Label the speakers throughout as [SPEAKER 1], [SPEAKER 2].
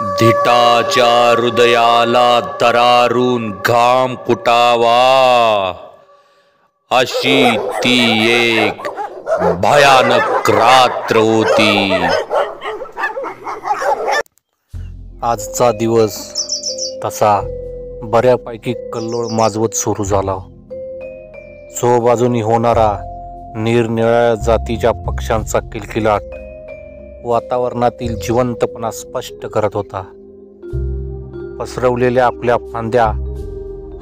[SPEAKER 1] धिटाच्या हृदयाला दरारून घाम फुटावा अशी ती एक भयानक रात्र होती।
[SPEAKER 2] आजचा दिवस तसा बऱ्यापैकी कल्लोळ माजवत सुरू झाला। चोबाजूनी होणारा निरनिराळ्या जातीच्या पक्ष्यांचा किलकिलाट वातावरणातील जिवंतपणा स्पष्ट करत होता। पसरवलेल्या आपल्या फांद्या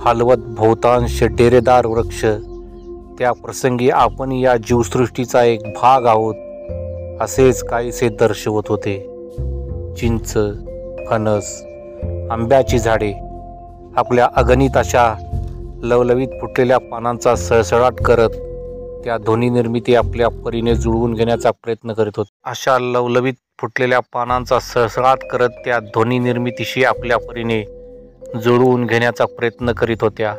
[SPEAKER 2] हलवत बहुतांश डेरेदार वृक्ष त्या प्रसंगी आपण या जीवसृष्टीचा एक भाग आहोत असेच काहीसे दर्शवत होते। चिंच, फणस, आंब्याची झाडे आपल्या अगणित अशा लवलवीत फुटलेल्या पानांचा सळसळाट करत त्या ध्वनी निर्मिती आपल्या परीने जुळवून घेण्याचा प्रयत्न करीत होते। अशा लवलवीत फुटलेल्या पानांचा सळसळाट करत त्या ध्वनी निर्मितीशी आपल्या परीने जुळवून घेण्याचा प्रयत्न करीत होत्या।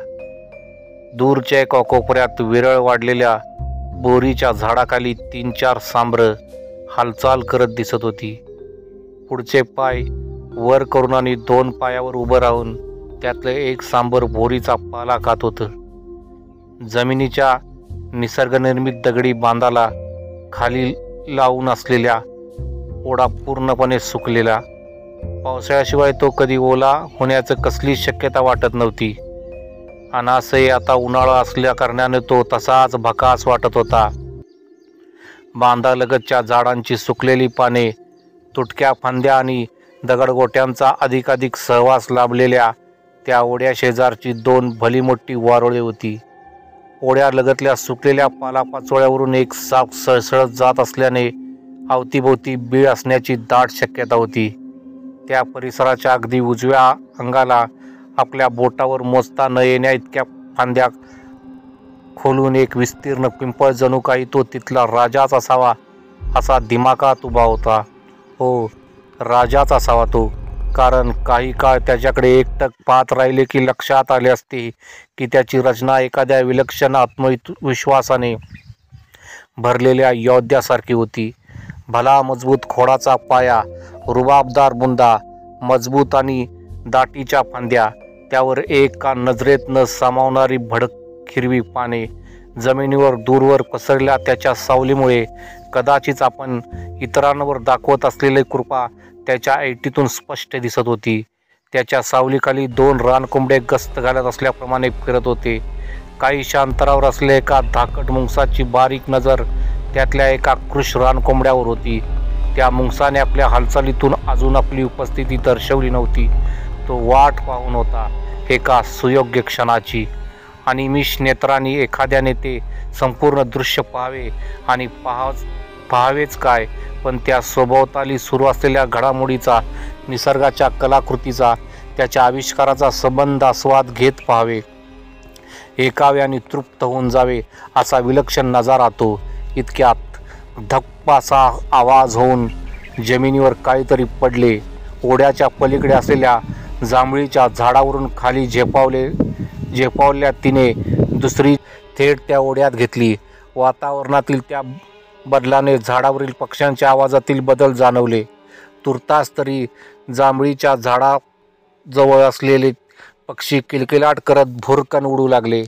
[SPEAKER 2] दूरच्या एका कोपऱ्यात विरळ वाढलेल्या बोरीच्या झाडाखाली 3-4 सांबरं हालचाल करत दिसत होती। पुढचे पाय वर करून आणि 2 पायावर उभं राहून त्यातलं एक सांबर बोरीचा पाला खात होतं। जमिनीच्या निसर्गनिर्मित दगडी बांधाला खाली लावून असलेल्या ओढा पूर्णपणे सुकलेला, पावसाळ्याशिवाय तो कधी ओला होण्याचं कसली शक्यता वाटत नव्हती। आणि असंही आता उन्हाळा असल्या कारणाने तो तसाच भकास वाटत होता। बांधालगतच्या झाडांची सुकलेली पाने, तुटक्या फांद्या आणि दगडगोट्यांचा अधिकाधिक सहवास लाभलेल्या त्या ओढ्या शेजारची 2 भली मोठी वारुळे होती। ओढ्यालगतल्या सुकलेल्या पालापाचोळ्यावरून एक साप सळसळत जात असल्याने अवतीभोवती बीळ असण्याची दाट शक्यता होती। त्या परिसराच्या अगदी उजव्या अंगाला आपल्या बोटावर मोजता न येण्या इतक्या फांद्या खोलून एक विस्तीर्ण पिंपळ जणू काही तो तिथला राजाच असावा असा दिमाखात उभा होता। हो, राजाच असावा तो, कारण काही काळ त्याच्याकडे एकटक पाहत राहिले की लक्षात आले असते की त्याची रचना एखाद्या विलक्षण आत्मविश्वासाने भरलेल्या योद्ध्यासारखी होती। भला मजबूत खोडाचा पाया, रुबाबदार बुंदा, मजबूत आणि दाटीच्या फांद्या, त्यावर एका नजरेत न सामावणारी भडक हिरवी पाने, जमिनीवर दूरवर पसरलेल्या त्याच्या सावलीमुळे कदाचित आपण इतरांवर दाखवत असलेली कृपा त्याच्या ऐटीतून स्पष्ट दिसत होती। त्याच्या सावलीखाली 2 रानकोंबडे गस्त घालत असल्याप्रमाणे फिरत होते। काहीशा अंतरावर असलेल्या एका धाकट मुंगसाची बारीक नजर त्यातल्या एका कृश रानकोंबड्यावर होती। त्या मुंगसाने आपल्या हालचालीतून अजून आपली उपस्थिती दर्शवली नव्हती। तो वाट पाहून होता एका सुयोग्य क्षणाची। अनिमिष नेत्रांनी एखाद्याने ते संपूर्ण दृश्य पाहावे आणि पाहावेच काय, पण त्या सभोवताली सुरू असलेल्या घडामोडीचा, निसर्गाच्या कलाकृतीचा, त्याच्या आविष्काराचा संबंध आस्वाद घेत पाहावे, एकाव्याने तृप्त होऊन जावे असा विलक्षण नजारा तो। इतक्यात धप्पासा आवाज होऊन जमिनीवर काहीतरी पडले। ओढ्याच्या पलीकडे असलेल्या जांभळीच्या झाडावरून खाली झेपावल्या तिने दुसरी थेट त्या ओढ्यात घेतली। वातावरणातील त्या बदलाने झाडावरील पक्ष्यांच्या आवाजातील बदल जाणवले। तुर्तास तरी जांभळीच्या झाडाजवळ असलेले पक्षी किलकिलाट करत भुरकन उडू लागले।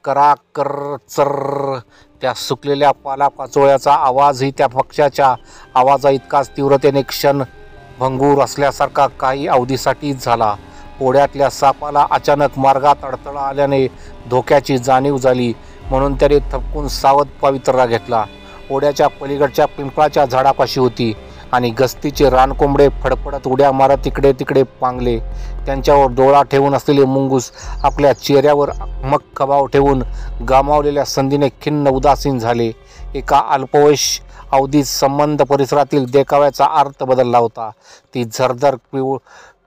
[SPEAKER 2] करा कर चर्र, त्या सुकलेल्या पालापाचोळ्याचा आवाजही त्या पक्षाच्या आवाजा इतकाच तीव्रतेने क्षणभंगूर असल्यासारखा काही अवधीसाठीच झाला। ओढ्यातल्या सापाला अचानक मार्गात अडथळा आल्याने धोक्याची जाणीव झाली, म्हणून त्याने थपकून सावध पवित्रा घेतला। ओढ्याच्या पलीकडच्या पिंपळाच्या झाडापाशी होती आणि गस्तीचे रानकोंबडे फडफडत उड्या मारत इकडे तिकडे पांगले। त्यांच्यावर डोळा ठेवून असलेले मुंगूस आपल्या चेहऱ्यावर मखभाव ठेवून गमावलेल्या संधीने खिन्न उदासीन झाले। एका अल्पवयश अवधीत संबंध परिसरातील देखाव्याचा अर्थ बदलला होता। ती झरझर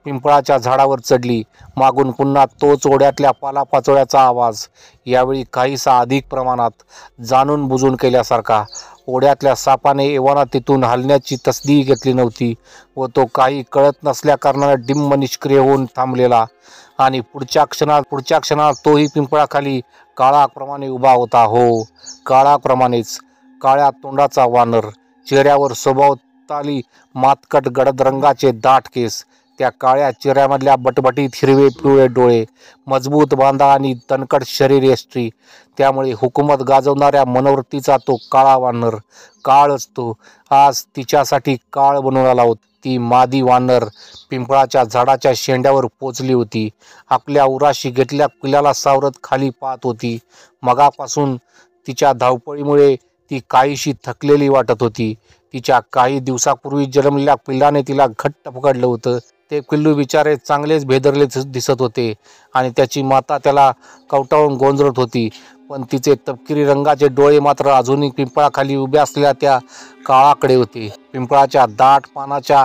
[SPEAKER 2] पिंपळाच्या झाडावर चढली। मागून पुन्हा तोच ओढ्यातल्या पालापाचोळ्याचा आवाज, यावेळी काहीसा अधिक प्रमाणात जाणून बुजून केल्यासारखा। ओढ्यातल्या सापाने एव्हाना तिथून हलण्याची तसदी घेतली नव्हती व तो काही कळत नसल्या कारणाने डिंब निष्क्रिय होऊन थांबलेला आणि पुढच्या क्षणात तोही पिंपळाखाली काळाप्रमाणे उभा होता। हो, काळाप्रमाणेच, काळ्या तोंडाचा वानर, चेहऱ्यावर सभोवताली मातकट गडद रंगाचे दाट केस, त्या काळ्या चेहऱ्यामधल्या बटबटीत हिरवे पिवळे डोळे, मजबूत बांधा आणि तणकट शरीर यष्टी, त्यामुळे हुकूमत गाजवणाऱ्या मनोवृत्तीचा तो काळा वानर. काळच तो आज तिच्यासाठी काळ बनून आला होता. ती मादी वानर पिंपळाच्या झाडाच्या शेंड्यावर पोचली होती. आपल्या उराशी घेतल्या पिल्लाला सावरत खाली पाहत होती. मगापासून तिच्या धावपळीमुळे ती काहीशी थकलेली वाटत होती. तिच्या काही दिवसापूर्वी जन्मलेल्या पिल्लाने तिला घट्ट पकडलं होतं. ते पिल्लू बिचारे चांगलेच भेदरले दिसत होते आणि त्याची माता त्याला कवटाळून गोंजरत होती. पण तिचे तपकिरी रंगाचे डोळे मात्र अजूनही पिंपळाखाली उभ्या असलेल्या त्या काळाकडे होते. पिंपळाच्या दाट पानाच्या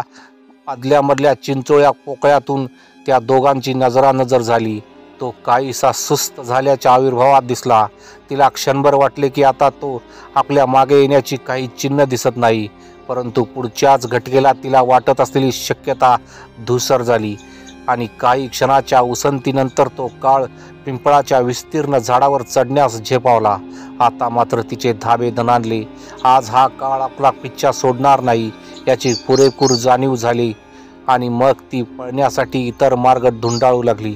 [SPEAKER 2] आदल्यामधल्या चिंचोळ्या पोकळ्यातून त्या दोघांची नजरानजर झाली. तो काहीसा सुस्त झाल्याच्या आविर्भावात दिसला. तिला क्षणभर वाटले की आता तो आपल्या मागे येण्याची काही चिन्ह दिसत नाही. परंतु पुढच्याच घटकेला तिला वाटत असलेली शक्यता धूसर झाली आणि काही क्षणाच्या उसंतीनंतर तो काळ पिंपळाच्या विस्तीर्ण झाडावर चढण्यास झेपावला. आता मात्र तिचे धाबे दणाणले. आज हा काळ आपला पिच्छा सोडणार नाही याची पुरेपूर जाणीव झाली आणि मग ती पळण्यासाठी इतर मार्ग धुंडाळू लागली.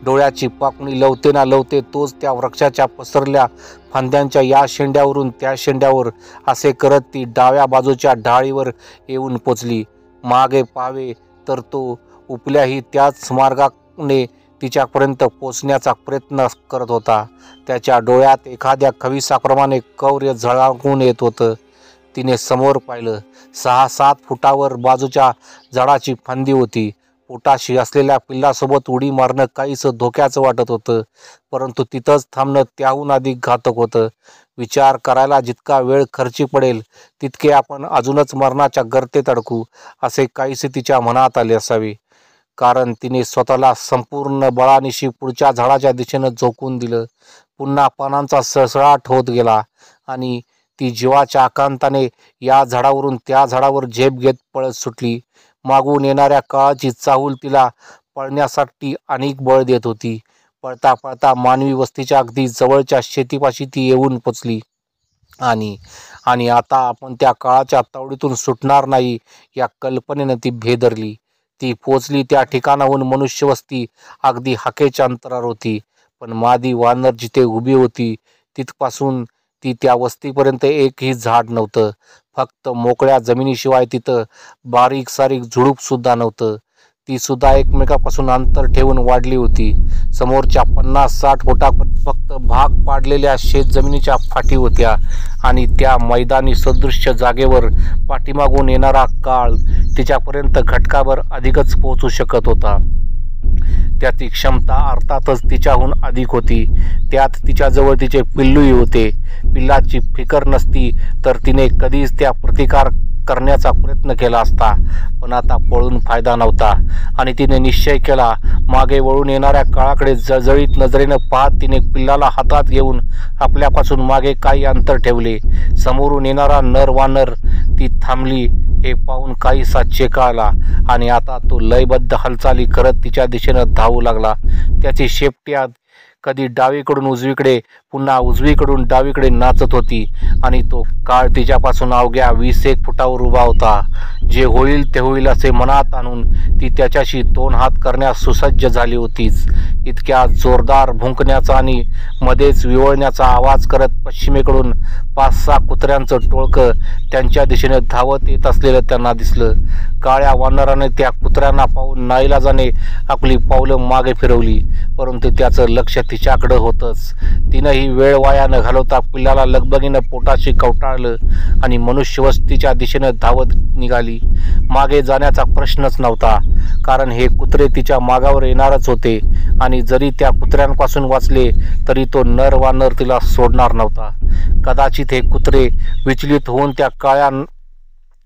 [SPEAKER 2] डोळ्याची पापणी लवते ना लवते तोच त्या वृक्षाच्या पसरल्या फांद्यांच्या या शेंड्यावरून त्या शेंड्यावर असे करत ती डाव्या बाजूच्या ढाळीवर येऊन पोचली. मागे पाहावे तर तो उपल्याही त्याच मार्गाने तिच्यापर्यंत पोचण्याचा प्रयत्न करत होता. त्याच्या डोळ्यात एखाद्या खविसाप्रमाणे कौर्य झळाळून येत होतं. तिने समोर पाहिलं. 6-7 फुटावर बाजूच्या झाडाची फांदी होती. पोटाशी असलेल्या पिल्लासोबत उडी मारणं काहीसं धोक्याचं वाटत होतं, परंतु तिथंच थांबणं त्याहून अधिक घातक होतं. विचार करायला जितका वेळ खर्ची पडेल तितके आपण अजूनच मरणाच्या गर्तेत अडकू असे काहीसे तिच्या मनात आले असावे. कारण तिने स्वतःला संपूर्ण बळानिशी पुढच्या झाडाच्या दिशेनं झोकून दिलं. पुन्हा पानांचा सळसळाट होत गेला आणि ती जीवाच्या आकांताने या झाडावरून त्या झाडावर झेप घेत पळत सुटली. मागून येणाऱ्या काळाची चाहूल तिला पळण्यासाठी अनेक बळ देत होती. पळता पळता मानवी वस्तीच्या अगदी जवळच्या शेतीपाशी ती येऊन पोचली आणि आता आपण त्या काळाच्या तावडीतून सुटणार नाही या कल्पनेनं ती भेदरली. ती पोचली त्या ठिकाणाहून मनुष्यवस्ती अगदी हाकेच्या अंतरावर होती. पण मादी वानर जिथे उभी होती तिथपासून ती त्या वस्तीपर्यंत एकही झाड नव्हतं. फक्त मोकळ्या जमिनीशिवाय तिथं बारीक सारीक झुडूप सुद्धा नव्हतं. ती सुद्धा एकमेकापासून अंतर ठेवून वाढली होती. समोरच्या 50-60 फुटापर्यंत फक्त भाग पाडलेल्या शेतजमिनीच्या फाटी होत्या आणि त्या मैदानी सदृश्य जागेवर पाठीमागून येणारा काळ तिच्यापर्यंत घटकाभर अधिकच पोहोचू शकत होता. त्याची क्षमता अर्थातच तिच्याहून अधिक होती. त्यात तिच्याजवळ तिचे पिल्लूही होते. पिल्लाची फिकर नसती तर तिने कधीच त्या प्रतिकार करण्याचा प्रयत्न केला असता, पण आता पळून फायदा नव्हता आणि तिने निश्चय केला. मागे वळून येणाऱ्या काळाकडे जळजळीत नजरेनं पाहत तिने पिल्लाला हातात घेऊन आपल्यापासून मागे काही अंतर ठेवले. समोरून येणारा नर वानर ती थांबली हे पाहून काहीसा चेकाळला आणि आता तो लयबद्ध हालचाली करत तिच्या दिशेनं धावू लागला. त्याची शेपटी कधी डावीकडून उजवीकडे पुन्हा उजवीकडून डावीकडे नाचत होती आणि तो काळ तिच्यापासून अवघ्या 20-1 फुटावर उभा होता. जे होईल ते होईल असे मनात आणून ती त्याच्याशी 2 हात करण्यास सुसज्ज झाली होतीच. इतक्या जोरदार भुंकण्याचा आणि मध्येच विवळण्याचा आवाज करत पश्चिमेकडून 5-6 कुत्र्यांचं टोळकं त्यांच्या दिशेने धावत येत असलेलं त्यांना दिसलं. काळ्या वानराने त्या कुत्र्यांना पाहून नाईलाजाने आपली पावलं मागे फिरवली, परंतु त्याचं लक्ष तिच्याकडं होतंच. तिनंही वेळ वाया न घालवता पिल्लाला लगबगीनं पोटाशी कवटाळलं आणि मनुष्यवस्तीच्या दिशेनं धावत निघाली. मागे जाण्याचा प्रश्नच नव्हता, कारण हे कुत्रे तिच्या मागावर येणारच होते आणि जरी त्या कुत्र्यांपासून वाचले तरी तो नर वानर तिला सोडणार नव्हता. कदाचित हे कुत्रे विचलित होऊन त्या काळ्या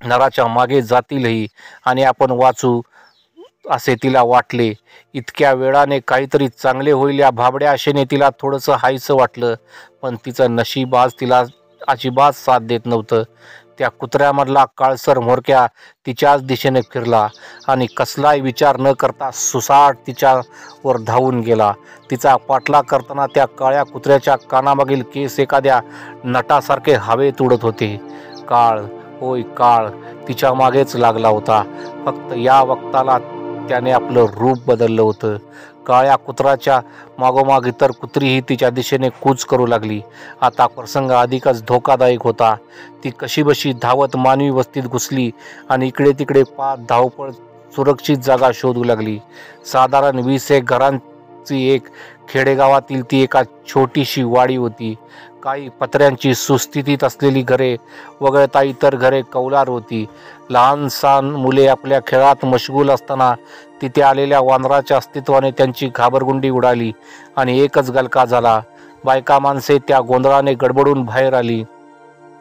[SPEAKER 2] नराच्या मागे जातीलही आणि आपण वाचू असे तिला वाटले. इतक्या वेळाने काहीतरी चांगले होईल या भाबड्या आशेने तिला थोडंसं हायसं वाटलं, पण तिचं नशीब आज तिला अजिबात साथ देत नव्हतं. त्या कुत्र्यामधला काळसर म्होरक्या तिच्याच दिशेने फिरला आणि कसलाही विचार न करता सुसाट तिच्यावर धावून गेला. तिचा पाठलाग करताना त्या काळ्या कुत्र्याच्या कानामागील केस एखाद्या नटासारखे हवेत उडत होते. काळ, होय काळ तिच्या मागेच लागला होता. फक्त या वक्ताला त्याने आपलं रूप बदललं होतं. काळ्या कुत्राच्या मागोमाग इतर कुत्रीही तिच्या दिशेने कूच करू लागली. आता प्रसंग अधिकच धोकादायक होता. ती कशीबशी धावत मानवी वस्तीत घुसली आणि इकडे तिकडे पाहत धावपळ सुरक्षित जागा शोधू लागली. साधारण 20 घरांची एक खेडेगावातील ती एका छोटीशी वाडी होती. काही पत्र्यांची सुस्थितीत असलेली घरे वगळता इतर घरे कौलार होती. लहान सहान मुले आपल्या खेळात मशगूल असताना तिथे आलेल्या वानराच्या अस्तित्वाने त्यांची घाबरगुंडी उडाली आणि एकच गलका झाला. बायका माणसे त्या गोंधळाने गडबडून बाहेर आली.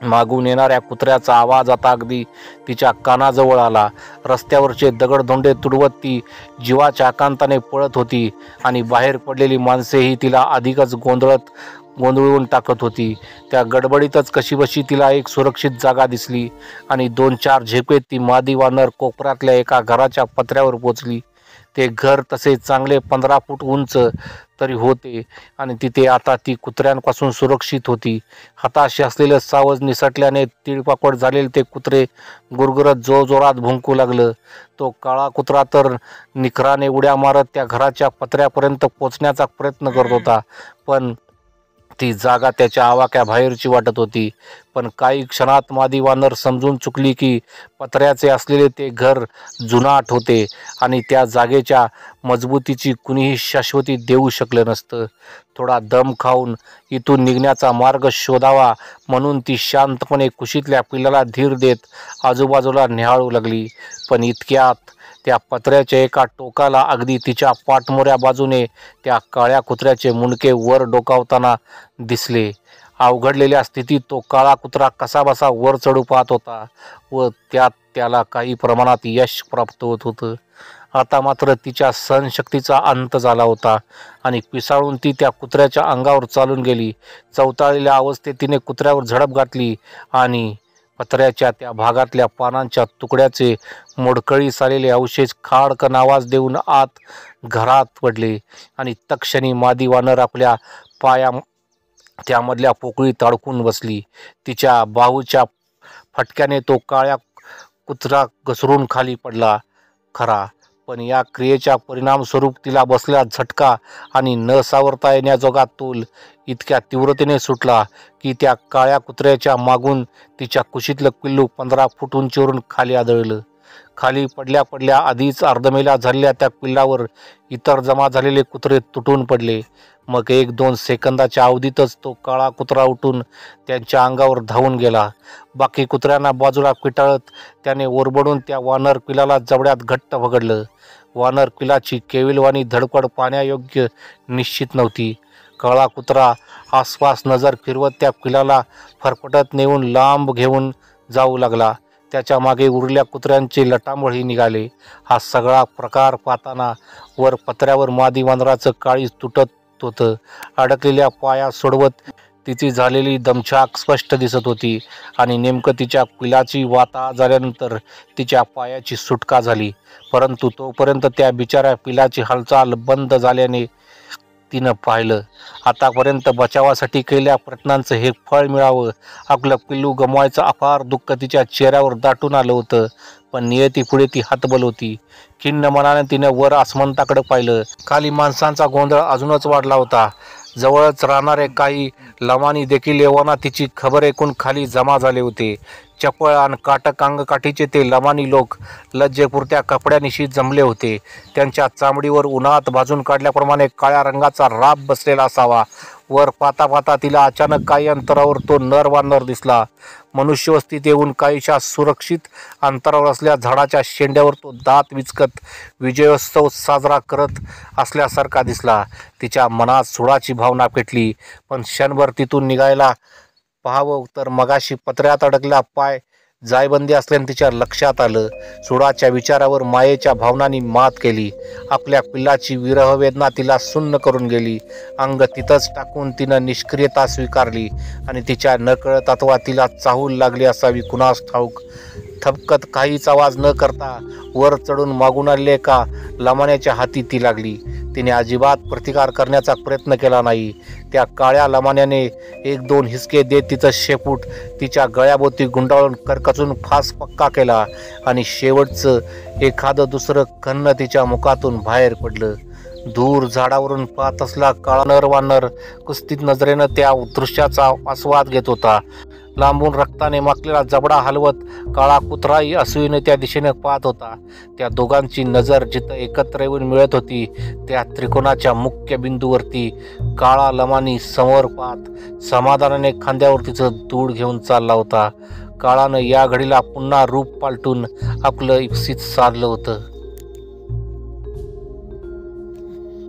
[SPEAKER 2] मागून येणाऱ्या कुत्र्याचा आवाज आता अगदी तिच्या कानाजवळ आला. रस्त्यावरचे दगडधोंडे तुडवत ती जीवाच्या आकांताने पळत होती आणि बाहेर पडलेली माणसेही तिला अधिकच गोंधळून टाकत होती. त्या गडबडीतच कशीबशी तिला एक सुरक्षित जागा दिसली आणि 2-4 झेपेत ती मादी वानर कोपऱ्यातल्या एका घराच्या पत्र्यावर पोचली. ते घर तसे चांगले 15 फूट उंच तरी होते आणि तिथे आता ती कुत्र्यांपासून सुरक्षित होती. हताश असलेलं सावज निसटल्याने तिळपापड झालेले ते कुत्रे गुरगुरत जोरजोरात भुंकू लागलं. तो काळा कुत्रा तर निखराने उड्या मारत त्या घराच्या पत्र्यापर्यंत पोचण्याचा प्रयत्न करत होता, पण ती जागा त्याच्या आवाक्याबाहेरची वाटत होती. पण काही क्षणात मादी वानर समजून चुकली की पत्र्याचे असलेले ते घर जुनाट होते आणि त्या जागेच्या मजबूतीची कुणीही शाश्वती देऊ शकलं नसतं. थोडा दम खाऊन इथून निघण्याचा मार्ग शोधावा म्हणून ती शांतपणे कुशीतल्या पिल्लाला धीर देत आजूबाजूला निहाळू लागली. पण इतक्यात त्या पत्र्याच्या एका टोकाला अगदी तिच्या पाठमोऱ्या बाजूने त्या काळ्या कुत्र्याचे मुंडके वर डोकावताना दिसले. अवघडलेल्या स्थितीत तो काळा कुत्रा कसाबसा वर चढू पाहत होता व त्यात त्याला काही प्रमाणात यश प्राप्त होत होतं. आता मात्र तिच्या सहनशक्तीचा अंत झाला होता आणि पिसाळून ती त्या कुत्र्याच्या अंगावर चालून गेली. चवताळलेल्या अवस्थेत तिने कुत्र्यावर झडप घातली आणि पत्र्याच्या त्या भागातल्या पानांच्या तुकड्याचे मोडकळीस आलेले अवशेष खाडकन आवाज देऊन आत घरात पडले आणि तत्क्षणी मादी वानर आपल्या पाया त्यामधल्या पोकळीत अडकून बसली. तिच्या बाहूच्या फटक्याने तो काळ्या कुत्रा घसरून खाली पडला खरा, पण या क्रियेच्या परिणामस्वरूप तिला बसलेला झटका आणि न सावरता येण्याजोगा तोल इतक्या तीव्रतेने सुटला की त्या काळ्या कुत्र्याच्या मागून तिच्या कुशीतलं पिल्लू 15 फूट उंचीवरून खाली आदळलं. खाली पडल्या पडल्या आधीच अर्धमेला झालेल्या त्या पिल्लावर इतर जमा झालेले कुत्रे तुटून पडले. मग 1-2 सेकंदाच्या अवधीतच तो काळा कुत्रा उठून त्यांच्या अंगावर धावून गेला. बाकी कुत्र्यांना बाजूला पिटाळत त्याने ओरबडून त्या वानर पिलाला जबड्यात घट्ट पकडलं. वानर पिलाची केविलवाणी धडपड पाहण्यायोग्य निश्चित नव्हती. काळा कुत्रा आसपास नजर फिरवत त्या पिलाला फरफटत नेऊन लांब घेऊन जाऊ लागला. त्याच्या मागे उरलेल्या कुत्र्यांचे लटामोळही निघाले. हा सगळा प्रकार पाहताना वर पत्र्यावर मादी वानराचं काळीज तुटत होतं. अडकलेल्या पाया सोडवत तिची झालेली दमछाक स्पष्ट दिसत होती आणि नेमकं तिच्या पिलाची वाता झाल्यानंतर तिच्या पायाची सुटका झाली. परंतु तोपर्यंत त्या बिचाऱ्या पिलाची हालचाल बंद झाल्याने तिनं पाहिलं आतापर्यंत बचावासाठी केलेल्या प्रयत्नांचं हे फळ मिळावं. आपलं पिल्लू गमवायचं अपार दुःख तिच्या चेहऱ्यावर दाटून आलं होतं, पण नियतीपुढे ती हतबल होती. खिन्न मनाने तिनं वर आसमंताकडे पाहिलं. खाली माणसांचा गोंधळ अजूनच वाढला होता. जवळच राहणारे काही लमानी देखील येवाना तिची खबर ऐकून खाली जमा झाले होते. चपळ आणि काटक अंगकाठीचे ते लमानी लोक लज्जेपुरत्या कपड्यानिशी जमले होते. त्यांच्या चामडीवर उन्हात भाजून काढल्याप्रमाणे काळ्या रंगाचा राब बसलेला असावा. वर पाहता पाहता तिला अचानक काही अंतरावर तो नर वानर दिसला. मनुष्यवस्तीत येऊन काहीशा सुरक्षित अंतरावर असलेल्या झाडाच्या शेंड्यावर तो दात विचकत विजयोत्सव साजरा करत असल्यासारखा दिसला. तिच्या मनात सुडाची भावना पेटली, पण क्षणभर तिथून निघायला पाहावं तर मगाशी पत्र्यात अडकला पाय जायबंदी असल्याने तिच्या लक्षात आलं. सुडाच्या विचारावर मायेच्या भावनांनी मात केली. आपल्या पिल्लाची विरहवेदना तिला सुन्न करून गेली. अंग तिथंच टाकून तिनं निष्क्रियता स्वीकारली आणि तिच्या नकळत अथवा तिला चाहूल लागली असावी कुणास ठाऊक. थपकत काहीच आवाज न करता वर चढून मागून आलेल्या एका लमाण्याच्या हाती ती लागली. तिने अजिबात प्रतिकार करण्याचा प्रयत्न केला नाही. त्या काळ्या लमान्याने 1-2 हिसके देत तिचं शेपूट तिच्या गळ्याभोवती गुंडाळून करकचून फास पक्का केला आणि शेवटचं एखादं दुसरं कन्न तिच्या मुखातून बाहेर पडलं. दूर झाडावरून पाहत असला काळा नरवानर कुस्तीत नजरेनं त्या दृश्याचा आस्वाद घेत होता. लांबून रक्ताने माखलेला जबडा हलवत काळा कुत्राही असून त्या दिशेने पाहत होता. त्या दोघांची नजर जिथं एकत्र येऊन मिळत होती त्या त्रिकोणाच्या मुख्य बिंदूवरती काळा लमानी समोर पाहत समाधानाने खांद्यावर तिचं दूड घेऊन चालला होता. काळानं या घडीला पुन्हा रूप पालटून आपलं इप्सित साधलं होतं.